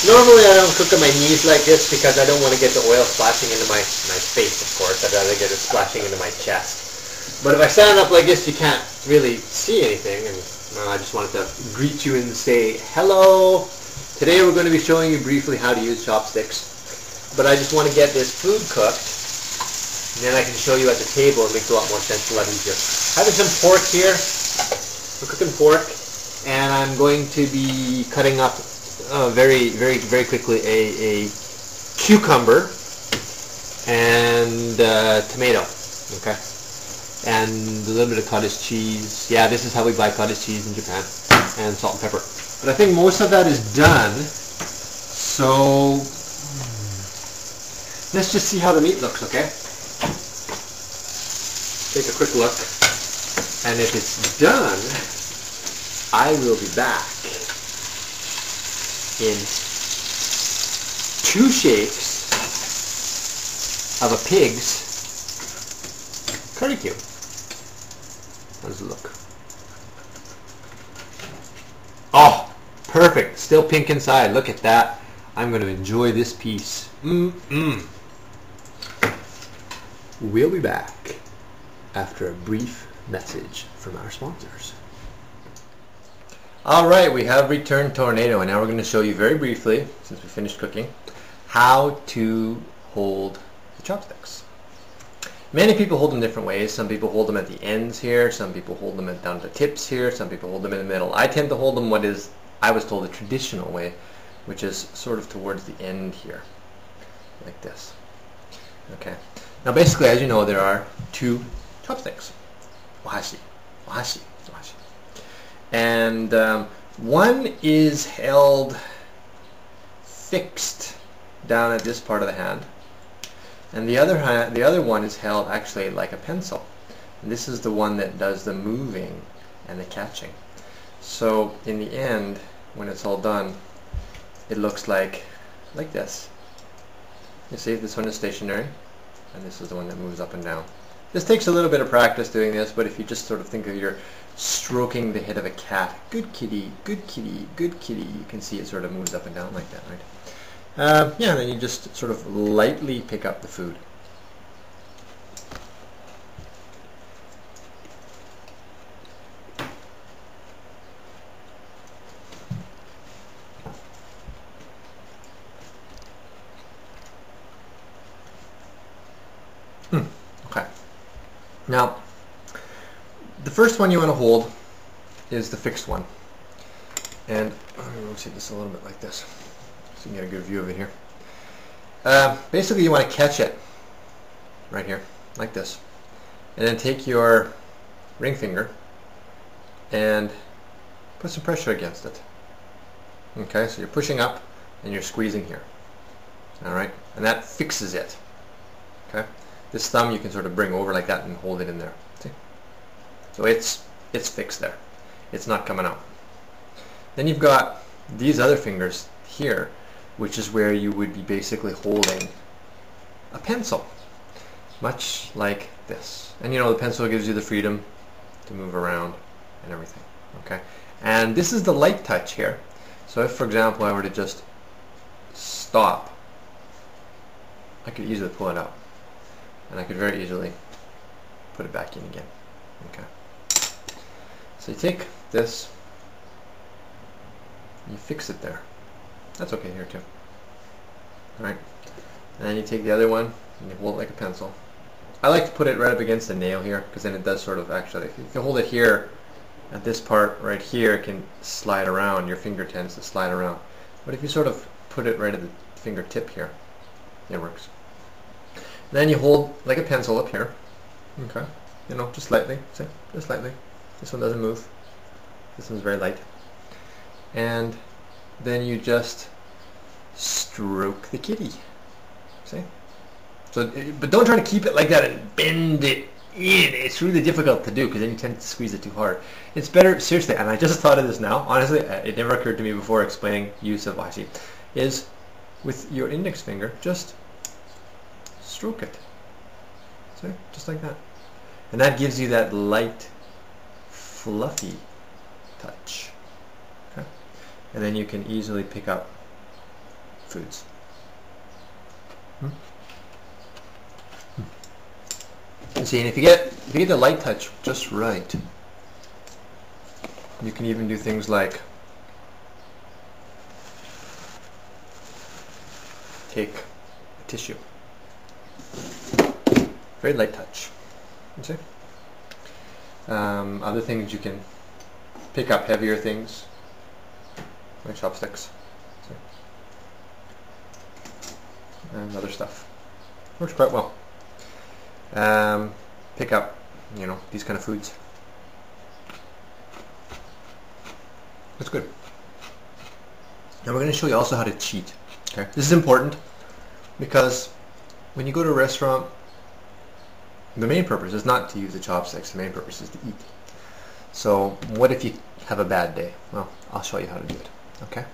Normally I don't cook on my knees like this because I don't want to get the oil splashing into my face, of course. I'd rather get it splashing into my chest. But if I stand up like this, you can't really see anything. And well, I just wanted to greet you and say hello. Today we're going to be showing you briefly how to use chopsticks. But I just want to get this food cooked. And then I can show you at the table. It makes a lot more sense, a lot easier. Having some pork here. We're cooking pork. And I'm going to be cutting up very quickly a cucumber and tomato, okay, and a little bit of cottage cheese. Yeah, this is how we buy cottage cheese in Japan, and salt and pepper. But I think most of that is done, so let's just see how the meat looks, okay? Take a quick look, and if it's done, I will be back in 2 shakes of a pig's curry cube. How does it look? Oh, perfect. Still pink inside. Look at that. I'm going to enjoy this piece. We'll be back after a brief message from our sponsors. Alright, we have returned Tornado, and now we're going to show you very briefly, since we finished cooking, how to hold the chopsticks. Many people hold them different ways. Some people hold them at the ends here, some people hold them down the tips here, some people hold them in the middle. I tend to hold them what is, I was told, the traditional way, which is sort of towards the end here, like this. Okay. Now basically, as you know, there are 2 chopsticks. Ohashi. Ohashi. Ohashi. And one is held fixed down at this part of the hand, and the other one is held actually like a pencil. And this is the one that does the moving and the catching. So in the end, when it's all done, it looks like this. You see, this one is stationary, and this is the one that moves up and down. This takes a little bit of practice doing this, but if you just sort of think of your stroking the head of a cat, good kitty, good kitty, good kitty, you can see it sort of moves up and down like that, right? Yeah, then you just sort of lightly pick up the food. Okay. Now, the first one you want to hold is the fixed one. And I'm going to rotate this a little bit like this so you can get a good view of it here. Basically, you want to catch it right here, like this. And then take your ring finger and put some pressure against it. Okay, so you're pushing up and you're squeezing here. Alright, and that fixes it. Okay, this thumb you can sort of bring over like that and hold it in there. See? So it's fixed there. It's not coming out. Then you've got these other fingers here, which is where you would be basically holding a pencil, much like this. And you know, the pencil gives you the freedom to move around and everything. Okay, and this is the light touch here. So if, for example, I were to just stop, I could easily pull it out, and I could very easily put it back in again. Okay. So you take this, you fix it there. That's okay here too. Alright. And then you take the other one and you hold it like a pencil. I like to put it right up against the nail here, because then it does sort of actually, if you can hold it here, at this part right here, it can slide around. Your finger tends to slide around. But if you sort of put it right at the fingertip here, it works. Then you hold like a pencil up here. Okay. You know, just lightly. See? Just lightly. This one doesn't move. This one's very light. And then you just stroke the kitty. See? So, but don't try to keep it like that and bend it in. It's really difficult to do because then you tend to squeeze it too hard. It's better, seriously, and I just thought of this now. Honestly, it never occurred to me before explaining use of ohashi. Is with your index finger, just stroke it. See? Just like that. And that gives you that light, fluffy touch. Okay? And then you can easily pick up foods. And see, and if you get the light touch just right, you can even do things like take a tissue. Very light touch. You see? Other things, you can pick up heavier things like chopsticks. See? And other stuff. Works quite well. Pick up, you know, these kind of foods. That's good. Now we're going to show you also how to cheat. Okay, this is important because when you go to a restaurant, the main purpose is not to use the chopsticks. The main purpose is to eat. So what if you have a bad day? Well, I'll show you how to do it. Okay.